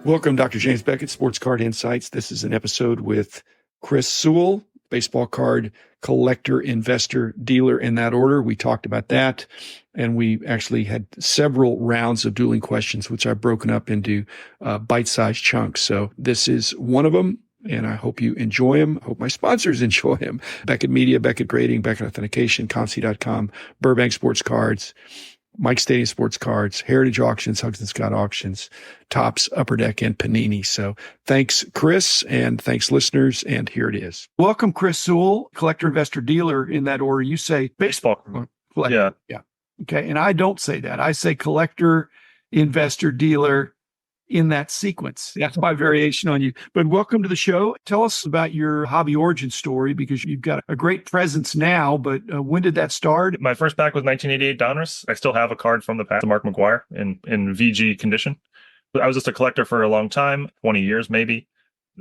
Welcome, Dr. James Beckett, Sports Card Insights. This is an episode with Chris Sewell, baseball card collector, investor, dealer, in that order. We talked about that, and we actually had several rounds of dueling questions, which I've broken up into bite-sized chunks. So this is one of them, and I hope you enjoy them. I hope my sponsors enjoy them. Beckett Media, Beckett Grading, Beckett Authentication, Comc.com, Burbank Sports Cards, Mike Stadium Sports Cards, Heritage Auctions, Hugs and Scott Auctions, Topps, Upper Deck, and Panini. So thanks, Chris, and thanks, listeners, and here it is. Welcome, Chris Sewell, collector, investor, dealer, in that order. You say baseball collector. Yeah. Okay, and I don't say that. I say collector, investor, dealer, in that sequence. That's my variation on you. But welcome to the show. Tell us about your hobby origin story, because you've got a great presence now, but when did that start? My first pack was 1988 Donruss. I still have a card from the past, Mark McGwire, in VG condition. But I was just a collector for a long time, 20 years maybe.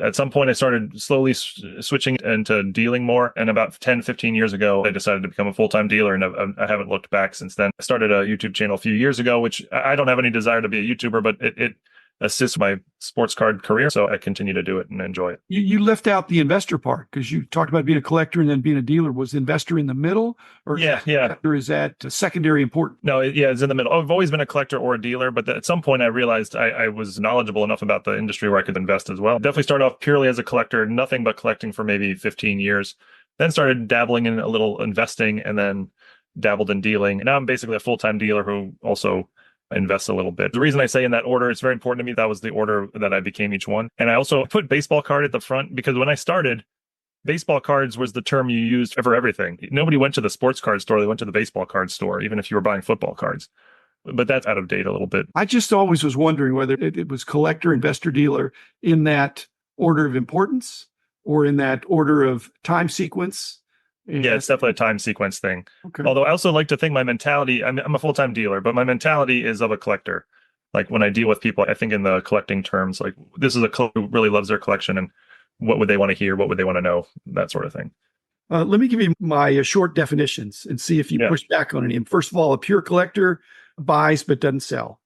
At some point, I started slowly switching into dealing more. And about 10, 15 years ago, I decided to become a full-time dealer, and I haven't looked back since then. I started a YouTube channel a few years ago, which I don't have any desire to be a YouTuber, but it assists my sports card career, so I continue to do it and enjoy it. You left out the investor part, because you talked about being a collector and then being a dealer. Was the investor in the middle, or is that secondary important? No, it's in the middle. I've always been a collector or a dealer, but at some point I realized I was knowledgeable enough about the industry where I could invest as well. Definitely started off purely as a collector, nothing but collecting for maybe 15 years. Then started dabbling in a little investing, and then dabbled in dealing. And now I'm basically a full-time dealer who also invest a little bit. The reason I say in that order, it's very important to me. That was the order that I became each one. And I also put baseball card at the front, because when I started, baseball cards was the term you used for everything. Nobody went to the sports card store. They went to the baseball card store, even if you were buying football cards. But that's out of date a little bit. I just always was wondering whether it was collector, investor, dealer in that order of importance, or in that order of time sequence. Yeah, it's definitely a time sequence thing. Okay. Although I also like to think my mentality, I'm a full-time dealer, but my mentality is of a collector. Like when I deal with people, I think in the collecting terms, like this is a collector who really loves their collection, and what would they want to hear? What would they want to know? That sort of thing. Let me give you my short definitions and see if you push back on any. First of all, a pure collector buys but doesn't sell.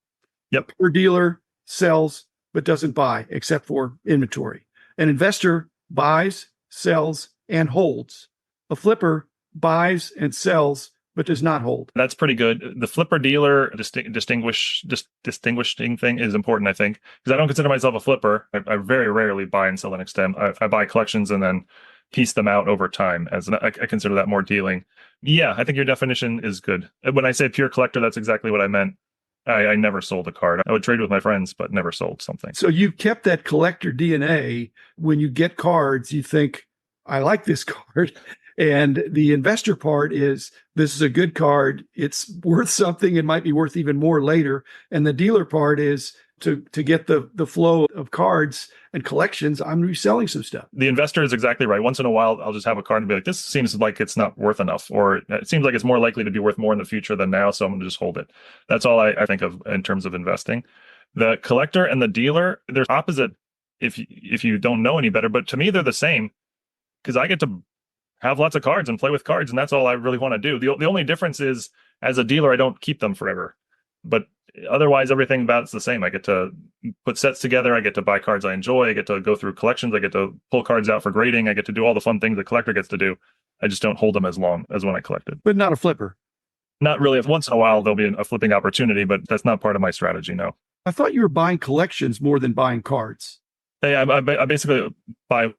Yep. A pure dealer sells but doesn't buy, except for inventory. An investor buys, sells, and holds. A flipper buys and sells, but does not hold. That's pretty good. The flipper dealer distinguishing thing is important, I think, because I don't consider myself a flipper. I very rarely buy and sell an extent. I buy collections and then piece them out over time. I consider that more dealing. Yeah, I think your definition is good. When I say pure collector, that's exactly what I meant. I never sold a card. I would trade with my friends, but never sold something. So you kept that collector DNA. When you get cards, you think, I like this card. And the investor part is, this is a good card. It's worth something. It might be worth even more later. And the dealer part is to get the flow of cards and collections. I'm reselling some stuff. The investor is exactly right. Once in a while, I'll just have a card and be like, this seems like it's not worth enough, or it seems like it's more likely to be worth more in the future than now, so I'm going to just hold it. That's all I think of in terms of investing. The collector and the dealer, they're opposite if you don't know any better. But to me, they're the same, because I get to have lots of cards and play with cards, and that's all I really want to do. The only difference is, as a dealer, I don't keep them forever. But otherwise, everything about it's the same. I get to put sets together. I get to buy cards I enjoy. I get to go through collections. I get to pull cards out for grading. I get to do all the fun things the collector gets to do. I just don't hold them as long as when I collected. But not a flipper. Not really. Once in a while, there'll be a flipping opportunity, but that's not part of my strategy, no. I thought you were buying collections more than buying cards. Hey, I basically buy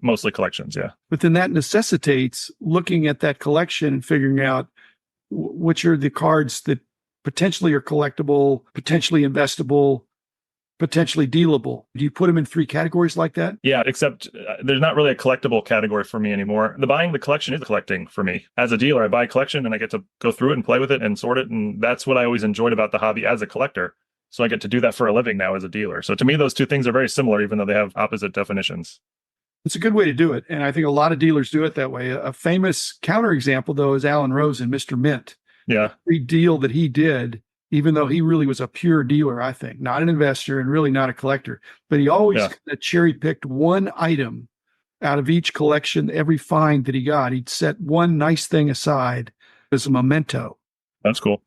mostly collections, yeah. But then that necessitates looking at that collection and figuring out which are the cards that potentially are collectible, potentially investable, potentially dealable. Do you put them in three categories like that? Yeah, except there's not really a collectible category for me anymore. The buying the collection is collecting for me. As a dealer, I buy a collection and I get to go through it and play with it and sort it. And that's what I always enjoyed about the hobby as a collector. So I get to do that for a living now as a dealer. So to me, those two things are very similar, even though they have opposite definitions. It's a good way to do it. And I think a lot of dealers do it that way. A famous counterexample, though, is Alan Rose and Mr. Mint. Yeah. Every deal that he did, even though he really was a pure dealer, I think, not an investor and really not a collector, but he always cherry picked one item out of each collection, every find that he got. He'd set one nice thing aside as a memento. That's cool.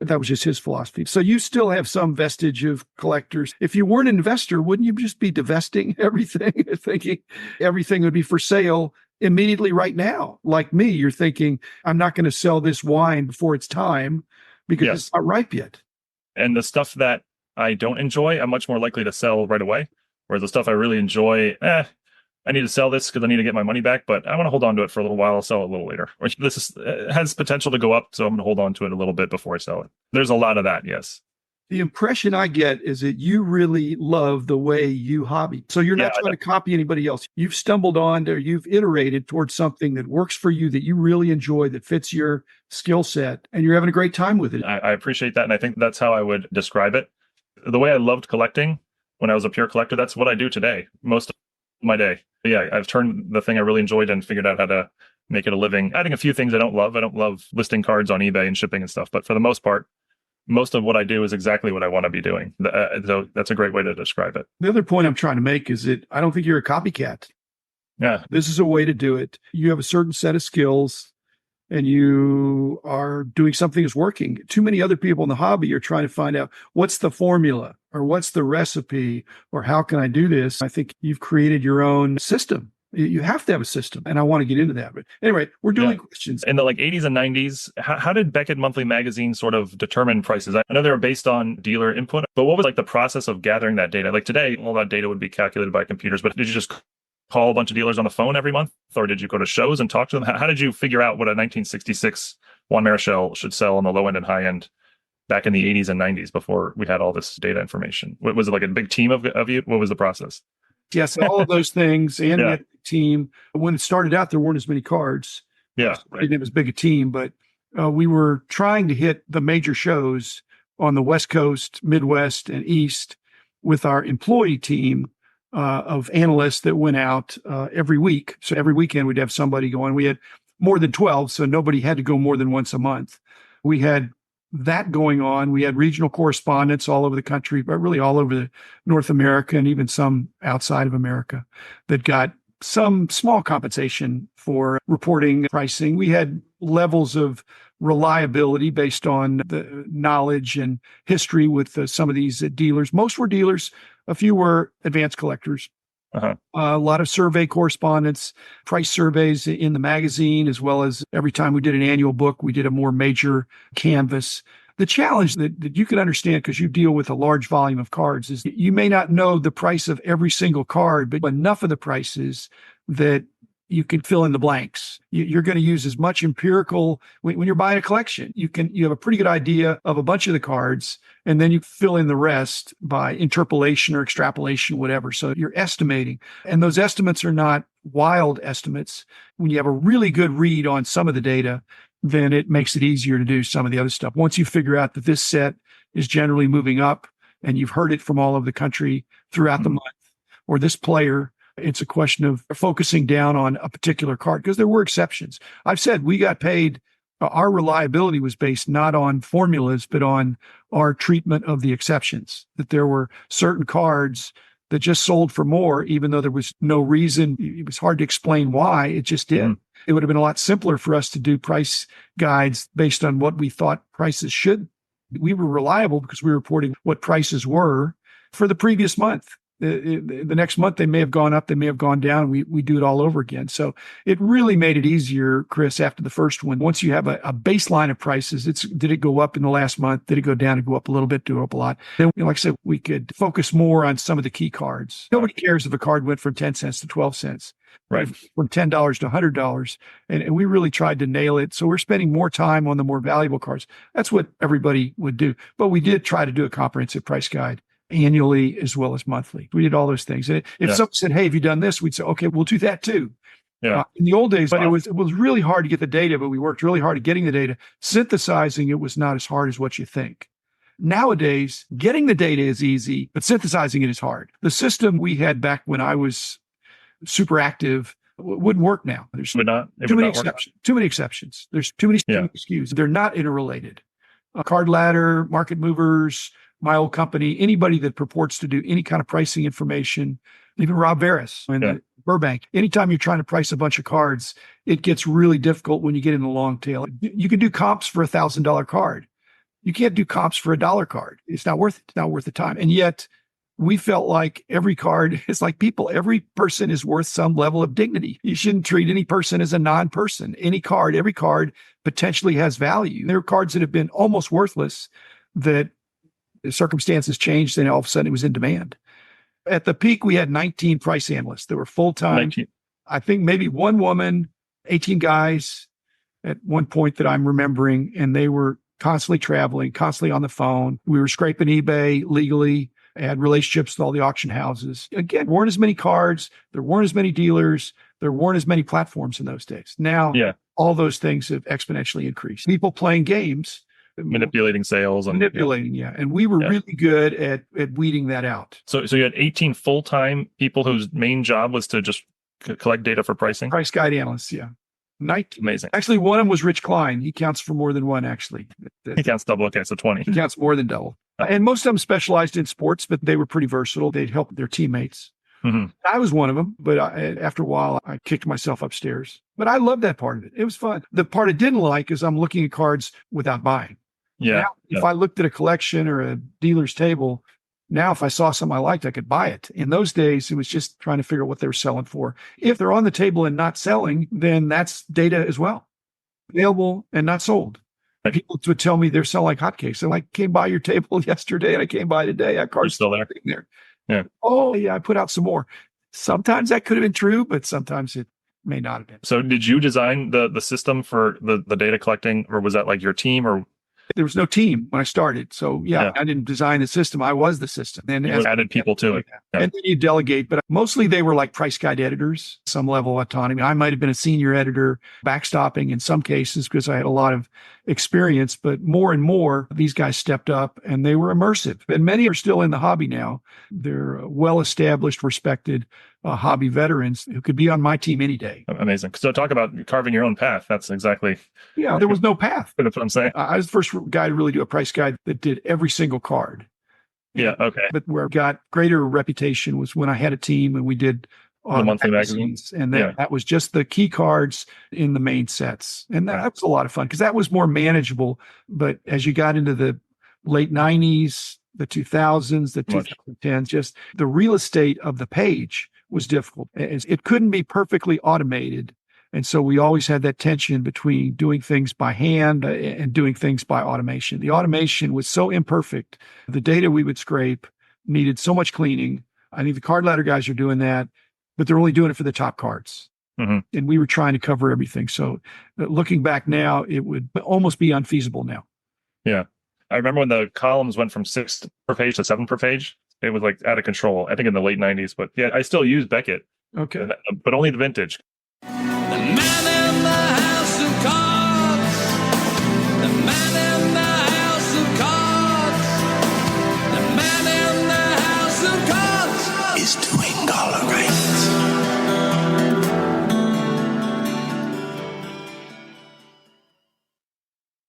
That was just his philosophy. So you still have some vestige of collectors. If you weren't an investor, wouldn't you just be divesting everything, thinking everything would be for sale immediately right now? Like me, you're thinking, I'm not going to sell this wine before it's time because it's not ripe yet. And the stuff that I don't enjoy, I'm much more likely to sell right away. Whereas the stuff I really enjoy, I need to sell this because I need to get my money back, but I want to hold on to it for a little while. I'll sell it a little later. Or has potential to go up, so I'm going to hold on to it a little bit before I sell it. There's a lot of that, yes. The impression I get is that you really love the way you hobby. So you're not trying to copy anybody else. You've stumbled on or you've iterated towards something that works for you, that you really enjoy, that fits your skill set, and you're having a great time with it. I appreciate that, and I think that's how I would describe it. The way I loved collecting when I was a pure collector, that's what I do today, most of my day. But yeah, I've turned the thing I really enjoyed and figured out how to make it a living. Adding a few things I don't love. I don't love listing cards on eBay and shipping and stuff. But for the most part, most of what I do is exactly what I want to be doing. So that's a great way to describe it. The other point I'm trying to make is that I don't think you're a copycat. Yeah. This is a way to do it. You have a certain set of skills and you are doing something that's working. Too many other people in the hobby are trying to find out what's the formula or what's the recipe or how can I do this? I think you've created your own system. You have to have a system, and I want to get into that. But anyway, we're doing questions. In the 80s and 90s, how did Beckett Monthly Magazine sort of determine prices? I know they were based on dealer input, but what was the process of gathering that data? Today, all that data would be calculated by computers, but did you just call a bunch of dealers on the phone every month, or did you go to shows and talk to them? How did you figure out what a 1966 Juan Marichal should sell on the low end and high end back in the 80s and 90s before we had all this data information? Was it a big team of you? What was the process? Yes, all of those things, and the team. When it started out, there weren't as many cards. Yeah, right. Didn't have as big a team, but we were trying to hit the major shows on the West Coast, Midwest, and East with our employee team of analysts that went out every week. So every weekend we'd have somebody going. We had more than 12, so nobody had to go more than once a month. We had that going on. We had regional correspondents all over the country, but really all over North America and even some outside of America that got some small compensation for reporting pricing. We had levels of reliability based on the knowledge and history with some of these dealers. Most were dealers. A few were advanced collectors. A lot of survey correspondence, price surveys in the magazine, as well as every time we did an annual book, we did a more major canvas. The challenge that you can understand, because you deal with a large volume of cards, is you may not know the price of every single card, but enough of the prices that you can fill in the blanks. You're going to use as much empirical when you're buying a collection. You have a pretty good idea of a bunch of the cards, and then you fill in the rest by interpolation or extrapolation, whatever. So you're estimating, and those estimates are not wild estimates. When you have a really good read on some of the data, then it makes it easier to do some of the other stuff. Once you figure out that this set is generally moving up, and you've heard it from all over the country throughout the month, or this player. It's a question of focusing down on a particular card because there were exceptions. I've said we got paid. Our reliability was based not on formulas, but on our treatment of the exceptions, that there were certain cards that just sold for more, even though there was no reason. It was hard to explain why. It just did. It would have been a lot simpler for us to do price guides based on what we thought prices should. We were reliable because we were reporting what prices were for the previous month. The next month, they may have gone up, they may have gone down. We do it all over again. So it really made it easier, Chris, after the first one. Once you have a baseline of prices, did it go up in the last month? Did it go down and go up a little bit, go up a lot? Then, like I said, we could focus more on some of the key cards. Nobody cares if a card went from 10 cents to 12 cents, right? From $10 to $100. And we really tried to nail it. So we're spending more time on the more valuable cards. That's what everybody would do. But we did try to do a comprehensive price guide annually as well as monthly. We did all those things. And if someone said, "Hey, have you done this?" We'd say, "Okay, we'll do that too." In the old days, but it was really hard to get the data, but we worked really hard at getting the data. Synthesizing it was not as hard as what you think. Nowadays, getting the data is easy, but synthesizing it is hard. The system we had back when I was super active wouldn't work now. There's too many exceptions. There's too many SKUs. They're not interrelated. Card Ladder, Market Movers, my old company, anybody that purports to do any kind of pricing information, even Rob Veras and Burbank, anytime you're trying to price a bunch of cards, it gets really difficult when you get in the long tail. You can do comps for $1,000 card, You can't do comps for a dollar card. It's not worth it. It's not worth the time. And yet we felt like every card is like people. Every person is worth some level of dignity. You shouldn't treat any person as a non-person. Every card potentially has value. There are cards that have been almost worthless that the circumstances changed and all of a sudden it was in demand. At the peak, we had 19 price analysts that were full-time. 19. I think maybe one woman, 18 guys at one point that I'm remembering, and they were constantly traveling, constantly on the phone. We were scraping eBay legally, had relationships with all the auction houses. Again, weren't as many cards. There weren't as many dealers. There weren't as many platforms in those days. Now, all those things have exponentially increased. People playing games. Manipulating sales. And we were really good at weeding that out. So you had 18 full-time people whose main job was to just collect data for pricing? Price guide analysts, 19. Amazing. Actually, one of them was Rich Klein. He counts for more than one, actually. He counts double. Okay, so 20. He counts more than double. And most of them specialized in sports, but they were pretty versatile. They'd help their teammates. Mm-hmm. I was one of them, but after a while, I kicked myself upstairs. But I loved that part of it. It was fun. The part I didn't like is I'm looking at cards without buying. Yeah. Now, if I looked at a collection or a dealer's table, now if I saw something I liked, I could buy it. In those days, it was just trying to figure out what they were selling for. If they're on the table and not selling, then that's data as well. Available and not sold. Right. People would tell me they're selling like hotcakes. So I came by your table yesterday and I came by today. That card's still there. Yeah. Oh, yeah, I put out some more. Sometimes that could have been true, but sometimes it may not have been. So did you design the system for the data collecting, or was that like your team? Or there was no team when I started. So I didn't design the system. I was the system. And you added people to it. Yeah. And then you delegate, but mostly they were like price guide editors, some level of autonomy. I might've been a senior editor, backstopping in some cases because I had a lot of experience, but more and more these guys stepped up and they were immersive. And many are still in the hobby now. They're well-established, respected hobby veterans who could be on my team any day. Amazing. So talk about carving your own path. That's exactly. Yeah, there was no path. That's what I'm saying. I was the first guy to really do a price guide that did every single card. Yeah. Okay. But where I got greater reputation was when I had a team and we did the monthly magazines. And that was just the key cards in the main sets. And that was a lot of fun because that was more manageable. But as you got into the late 90s, the 2000s, the 2010s, just the real estate of the page was difficult. It couldn't be perfectly automated. And so we always had that tension between doing things by hand and doing things by automation. The automation was so imperfect. The data we would scrape needed so much cleaning. I think the card ladder guys are doing that, but they're only doing it for the top cards. Mm-hmm. And we were trying to cover everything. So looking back now, it would almost be unfeasible now. Yeah. I remember when the columns went from 6 per page to 7 per page. It was like out of control, I think in the late 90s. But I still use Beckett. Okay. But only the vintage. The man